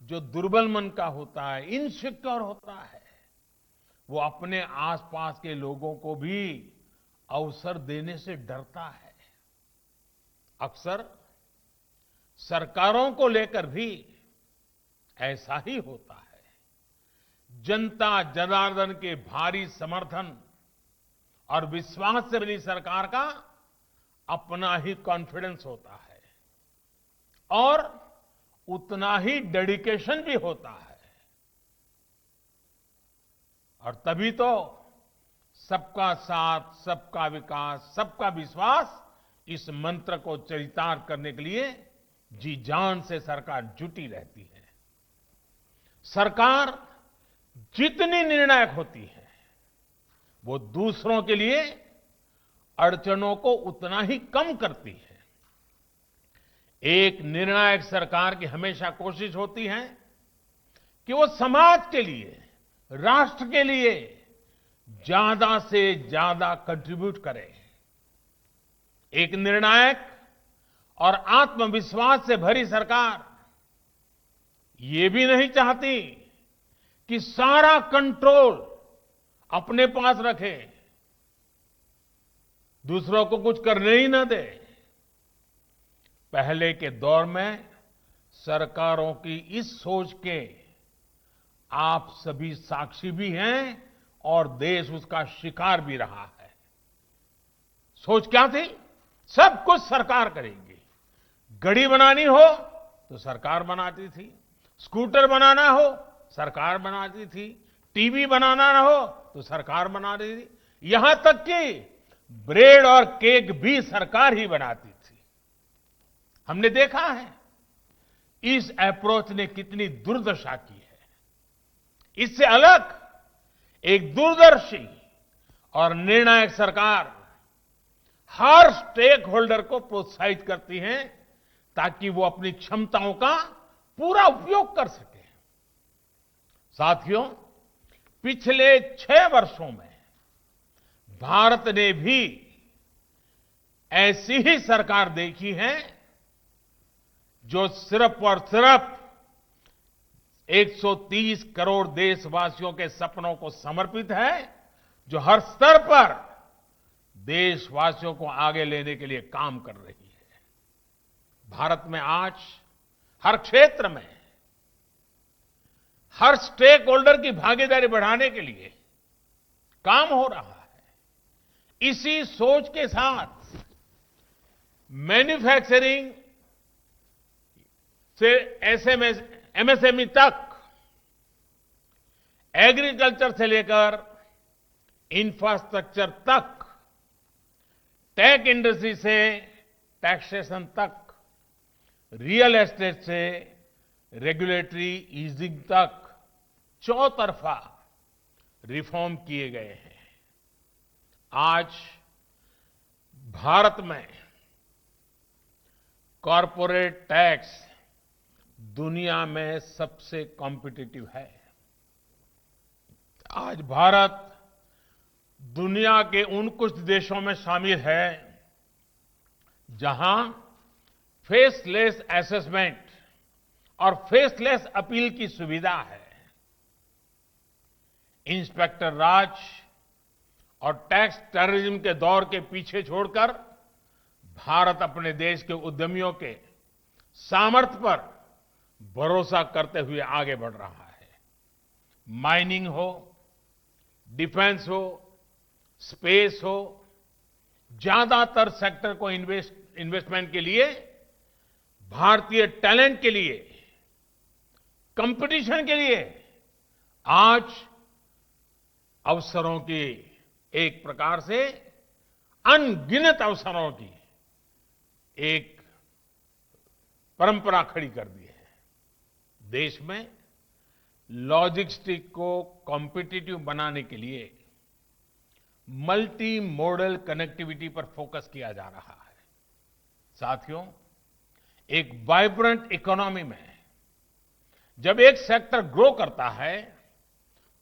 जो दुर्बल मन का होता है, इनसिक्योर होता है, वो अपने आसपास के लोगों को भी अवसर देने से डरता है। अक्सर सरकारों को लेकर भी ऐसा ही होता है। जनता जनार्दन के भारी समर्थन और विश्वास से बनी सरकार का अपना ही कॉन्फिडेंस होता है और उतना ही डेडिकेशन भी होता है। और तभी तो सबका साथ, सबका विकास, सबका विश्वास इस मंत्र को चरितार्थ करने के लिए जी जान से सरकार जुटी रहती है। सरकार जितनी निर्णायक होती है, वो दूसरों के लिए अड़चनों को उतना ही कम करती है। एक निर्णायक सरकार की हमेशा कोशिश होती है कि वो समाज के लिए, राष्ट्र के लिए ज्यादा से ज्यादा कंट्रीब्यूट करे। एक निर्णायक और आत्मविश्वास से भरी सरकार ये भी नहीं चाहती कि सारा कंट्रोल अपने पास रखे, दूसरों को कुछ करने ही न दे। पहले के दौर में सरकारों की इस सोच के आप सभी साक्षी भी हैं और देश उसका शिकार भी रहा है। सोच क्या थी? सब कुछ सरकार करेगी। गड़ी बनानी हो तो सरकार बनाती थी, स्कूटर बनाना हो सरकार बनाती थी, टीवी बनाना ना हो तो सरकार बना रही थी, यहां तक कि ब्रेड और केक भी सरकार ही बनाती थी। हमने देखा है इस अप्रोच ने कितनी दुर्दशा की है। इससे अलग एक दूरदर्शी और निर्णायक सरकार हर स्टेक होल्डर को प्रोत्साहित करती है ताकि वो अपनी क्षमताओं का पूरा उपयोग कर सके। साथियों, पिछले 6 वर्षों में भारत ने भी ऐसी ही सरकार देखी है जो सिर्फ और सिर्फ 130 करोड़ देशवासियों के सपनों को समर्पित है, जो हर स्तर पर देशवासियों को आगे लेने के लिए काम कर रही है। भारत में आज हर क्षेत्र में हर स्टेक होल्डर की भागीदारी बढ़ाने के लिए काम हो रहा है। इसी सोच के साथ मैन्युफैक्चरिंग से एमएसएमई तक, एग्रीकल्चर से लेकर इंफ्रास्ट्रक्चर तक, टेक इंडस्ट्री से टैक्सेशन तक, रियल एस्टेट से रेगुलेटरी ईजिंग तक चौतरफा रिफॉर्म किए गए हैं। आज भारत में कॉरपोरेट टैक्स दुनिया में सबसे कॉम्पिटिटिव है। आज भारत दुनिया के उन कुछ देशों में शामिल है जहां फेसलेस असेसमेंट और फेसलेस अपील की सुविधा है। इंस्पेक्टर राज और टैक्स टेररिज्म के दौर के पीछे छोड़कर भारत अपने देश के उद्यमियों के सामर्थ्य पर भरोसा करते हुए आगे बढ़ रहा है। माइनिंग हो, डिफेंस हो, स्पेस हो, ज्यादातर सेक्टर को इन्वेस्टमेंट के लिए, भारतीय टैलेंट के लिए, कंपटीशन के लिए आज अवसरों की, एक प्रकार से अनगिनत अवसरों की एक परंपरा खड़ी कर दी है। देश में लॉजिस्टिक को कॉम्पिटिटिव बनाने के लिए मल्टी मॉडल कनेक्टिविटी पर फोकस किया जा रहा है। साथियों, एक वाइब्रेंट इकोनॉमी में जब एक सेक्टर ग्रो करता है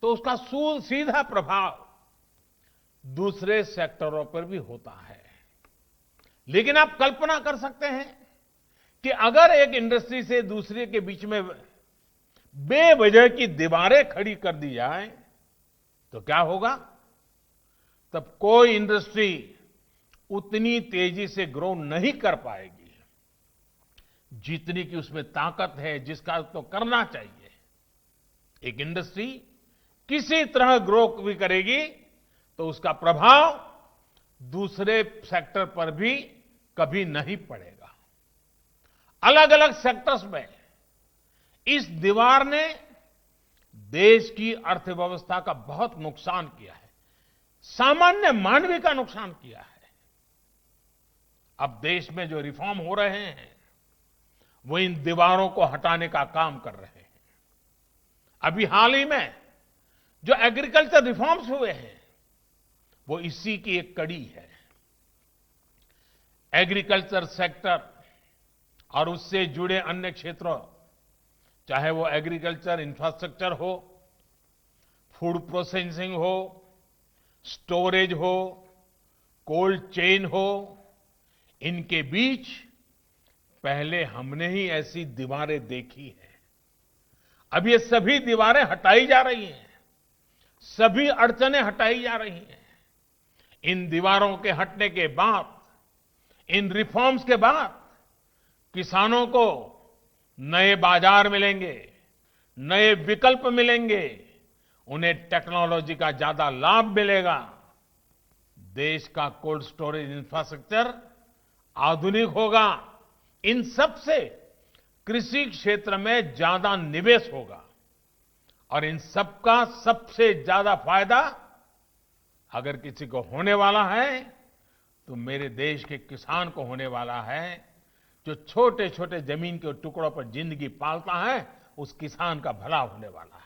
तो उसका सीधा प्रभाव दूसरे सेक्टरों पर भी होता है। लेकिन आप कल्पना कर सकते हैं कि अगर एक इंडस्ट्री से दूसरे के बीच में बेवजह की दीवारें खड़ी कर दी जाए तो क्या होगा? तब कोई इंडस्ट्री उतनी तेजी से ग्रो नहीं कर पाएगी जितनी की उसमें ताकत है, जिसका तो करना चाहिए। एक इंडस्ट्री किसी तरह ग्रो भी करेगी तो उसका प्रभाव दूसरे सेक्टर पर भी कभी नहीं पड़ेगा। अलग अलग सेक्टर्स में इस दीवार ने देश की अर्थव्यवस्था का बहुत नुकसान किया है, सामान्य मानवी का नुकसान किया है। अब देश में जो रिफॉर्म हो रहे हैं वो इन दीवारों को हटाने का काम कर रहे हैं। अभी हाल ही में जो एग्रीकल्चर रिफॉर्म्स हुए हैं वो इसी की एक कड़ी है। एग्रीकल्चर सेक्टर और उससे जुड़े अन्य क्षेत्रों, चाहे वो एग्रीकल्चर इंफ्रास्ट्रक्चर हो, फूड प्रोसेसिंग हो, स्टोरेज हो, कोल्ड चेन हो, इनके बीच पहले हमने ही ऐसी दीवारें देखी हैं। अब ये सभी दीवारें हटाई जा रही हैं, सभी अड़चनें हटाई जा रही हैं। इन दीवारों के हटने के बाद, इन रिफॉर्म्स के बाद किसानों को नए बाजार मिलेंगे, नए विकल्प मिलेंगे, उन्हें टेक्नोलॉजी का ज्यादा लाभ मिलेगा। देश का कोल्ड स्टोरेज इंफ्रास्ट्रक्चर आधुनिक होगा। इन सब से कृषि क्षेत्र में ज्यादा निवेश होगा और इन सब का सबसे ज्यादा फायदा अगर किसी को होने वाला है तो मेरे देश के किसान को होने वाला है, जो छोटे छोटे जमीन के टुकड़ों पर जिंदगी पालता है। उस किसान का भला होने वाला है।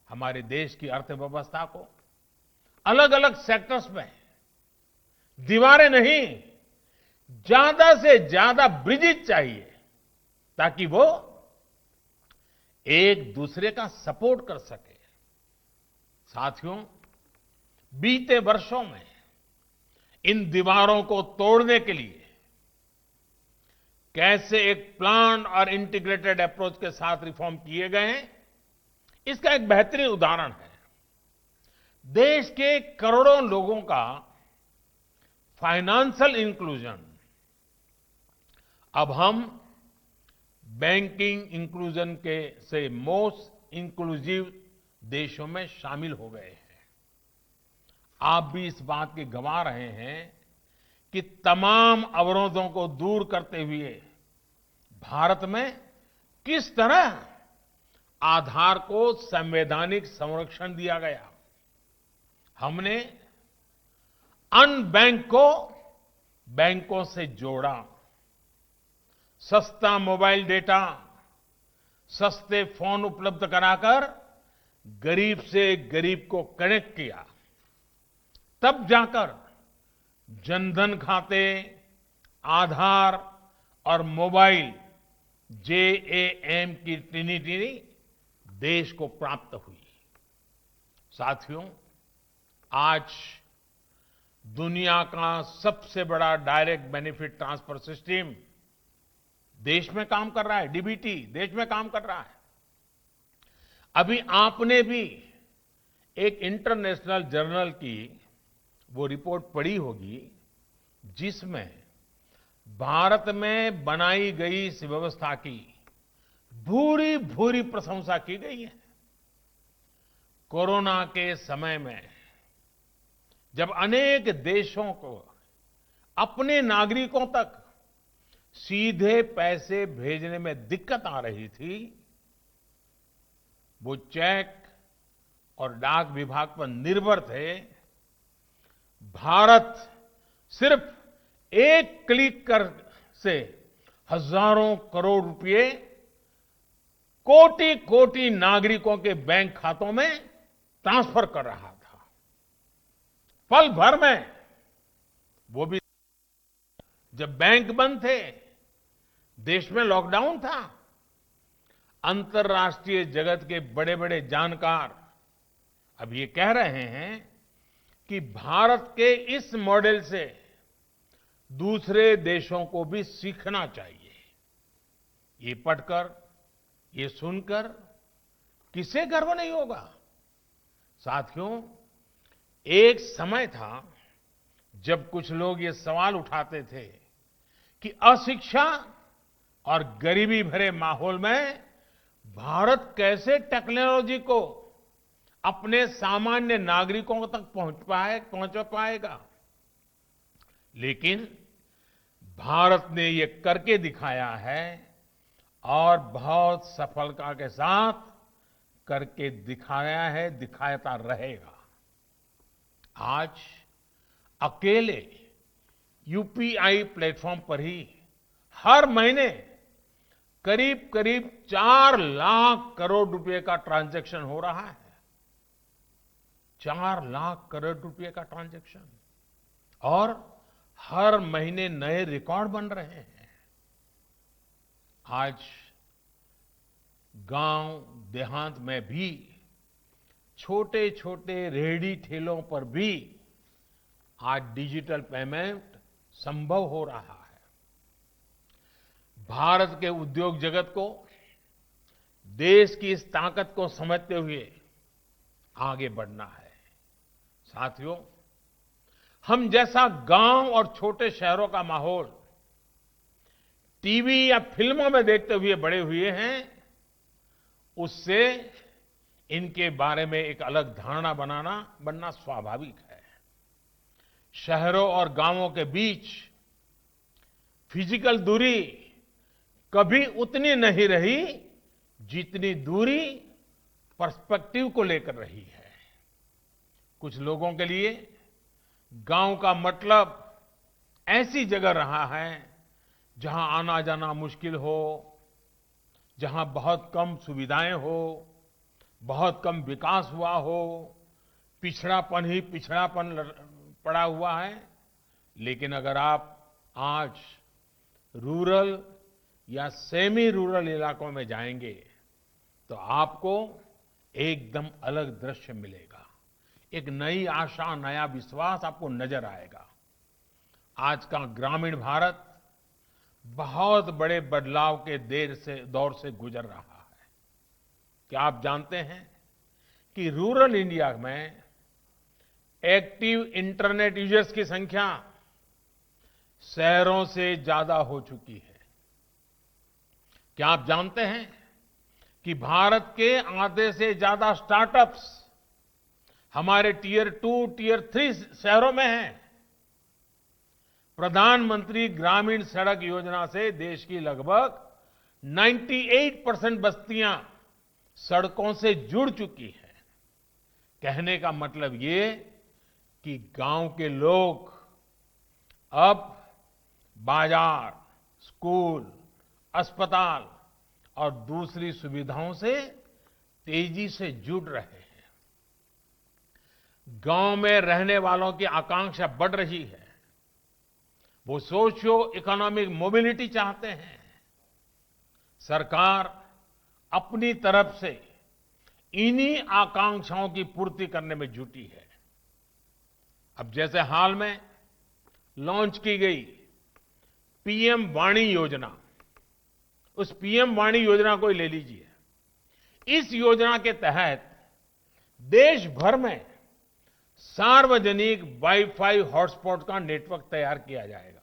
हमारे देश की अर्थव्यवस्था को अलग अलग सेक्टर्स में दीवारें नहीं, ज्यादा से ज्यादा ब्रिजेज चाहिए ताकि वो एक दूसरे का सपोर्ट कर सके। साथियों, बीते वर्षों में इन दीवारों को तोड़ने के लिए कैसे एक प्लान और इंटीग्रेटेड अप्रोच के साथ रिफॉर्म किए गए हैं, इसका एक बेहतरीन उदाहरण है। देश के करोड़ों लोगों का फाइनेंशियल इंक्लूजन अब हम बैंकिंग इंक्लूजन के से मोस्ट इंक्लूसिव देशों में शामिल हो गए हैं। आप भी इस बात के गवाह रहे हैं कि तमाम अवरोधों को दूर करते हुए भारत में किस तरह आधार को संवैधानिक संरक्षण दिया गया। हमने अनबैंक को बैंकों से जोड़ा, सस्ता मोबाइल डेटा, सस्ते फोन उपलब्ध कराकर गरीब से गरीब को कनेक्ट किया। तब जाकर जनधन खाते, आधार और मोबाइल JAM की ट्रिनिटी देश को प्राप्त हुई। साथियों, आज दुनिया का सबसे बड़ा डायरेक्ट बेनिफिट ट्रांसफर सिस्टम देश में काम कर रहा है। DBT देश में काम कर रहा है। अभी आपने भी एक इंटरनेशनल जर्नल की वो रिपोर्ट पढ़ी होगी जिसमें भारत में बनाई गई इस व्यवस्था की भूरी भूरी प्रशंसा की गई है। कोरोना के समय में जब अनेक देशों को अपने नागरिकों तक सीधे पैसे भेजने में दिक्कत आ रही थी, वो चेक और डाक विभाग पर निर्भर थे। भारत सिर्फ एक क्लिक कर से हजारों करोड़ रुपए कोटि कोटि नागरिकों के बैंक खातों में ट्रांसफर कर रहा था। पल भर में, वो भी जब बैंक बंद थे, देश में लॉकडाउन था। अंतर्राष्ट्रीय जगत के बड़े बड़े जानकार अब ये कह रहे हैं कि भारत के इस मॉडल से दूसरे देशों को भी सीखना चाहिए। ये पढ़कर ये सुनकर किसे गर्व नहीं होगा। साथियों, एक समय था जब कुछ लोग ये सवाल उठाते थे कि अशिक्षा और गरीबी भरे माहौल में भारत कैसे टेक्नोलॉजी को अपने सामान्य नागरिकों तक पहुंच पाएगा। लेकिन भारत ने ये करके दिखाया है और बहुत सफलता के साथ करके दिखाया है, दिखाता रहेगा। आज अकेले यूपीआई प्लेटफॉर्म पर ही हर महीने करीब करीब 4 लाख करोड़ रुपए का ट्रांजैक्शन हो रहा है। 4 लाख करोड़ रुपए का ट्रांजैक्शन, और हर महीने नए रिकॉर्ड बन रहे हैं। आज गांव देहात में भी छोटे छोटे रेहड़ी ठेलों पर भी आज डिजिटल पेमेंट संभव हो रहा है। भारत के उद्योग जगत को देश की इस ताकत को समझते हुए आगे बढ़ना है। साथियों, हम जैसा गांव और छोटे शहरों का माहौल टीवी या फिल्मों में देखते हुए बड़े हुए हैं, उससे इनके बारे में एक अलग धारणा बनना स्वाभाविक है। शहरों और गांवों के बीच फिजिकल दूरी कभी उतनी नहीं रही जितनी दूरी पर्सपेक्टिव को लेकर रही है। कुछ लोगों के लिए गांव का मतलब ऐसी जगह रहा है जहां आना जाना मुश्किल हो, जहां बहुत कम सुविधाएं हो, बहुत कम विकास हुआ हो, पिछड़ापन ही पिछड़ापन पड़ा हुआ है। लेकिन अगर आप आज रूरल या सेमी रूरल इलाकों में जाएंगे तो आपको एकदम अलग दृश्य मिलेगा। एक नई आशा, नया विश्वास आपको नजर आएगा। आज का ग्रामीण भारत बहुत बड़े बदलाव के दौर से गुजर रहा है। क्या आप जानते हैं कि रूरल इंडिया में एक्टिव इंटरनेट यूजर्स की संख्या शहरों से ज्यादा हो चुकी है? क्या आप जानते हैं कि भारत के आधे से ज्यादा स्टार्टअप्स हमारे टियर 2, टियर 3 शहरों में हैं? प्रधानमंत्री ग्रामीण सड़क योजना से देश की लगभग 98% बस्तियां सड़कों से जुड़ चुकी हैं। कहने का मतलब ये कि गांव के लोग अब बाजार, स्कूल, अस्पताल और दूसरी सुविधाओं से तेजी से जुड़ रहे हैं। गांव में रहने वालों की आकांक्षा बढ़ रही है। वो सोशियो इकोनॉमिक मोबिलिटी चाहते हैं। सरकार अपनी तरफ से इन्हीं आकांक्षाओं की पूर्ति करने में जुटी है। अब जैसे हाल में लॉन्च की गई पीएम वाणी योजना, उस पीएम वाणी योजना को ही ले लीजिए। इस योजना के तहत देश भर में सार्वजनिक वाईफाई हॉटस्पॉट का नेटवर्क तैयार किया जाएगा।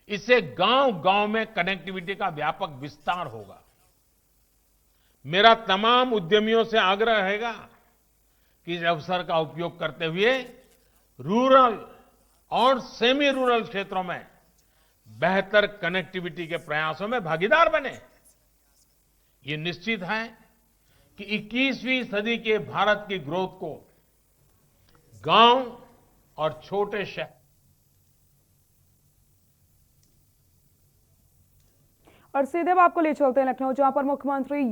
इससे गांव-गांव में कनेक्टिविटी का व्यापक विस्तार होगा। मेरा तमाम उद्यमियों से आग्रह रहेगा कि इस अवसर का उपयोग करते हुए रूरल और सेमी रूरल क्षेत्रों में बेहतर कनेक्टिविटी के प्रयासों में भागीदार बने। ये निश्चित है कि 21वीं सदी के भारत की ग्रोथ को गांव और छोटे शहर और सीधे अब आपको ले चलते हैं लखनऊ, जहां पर मुख्यमंत्री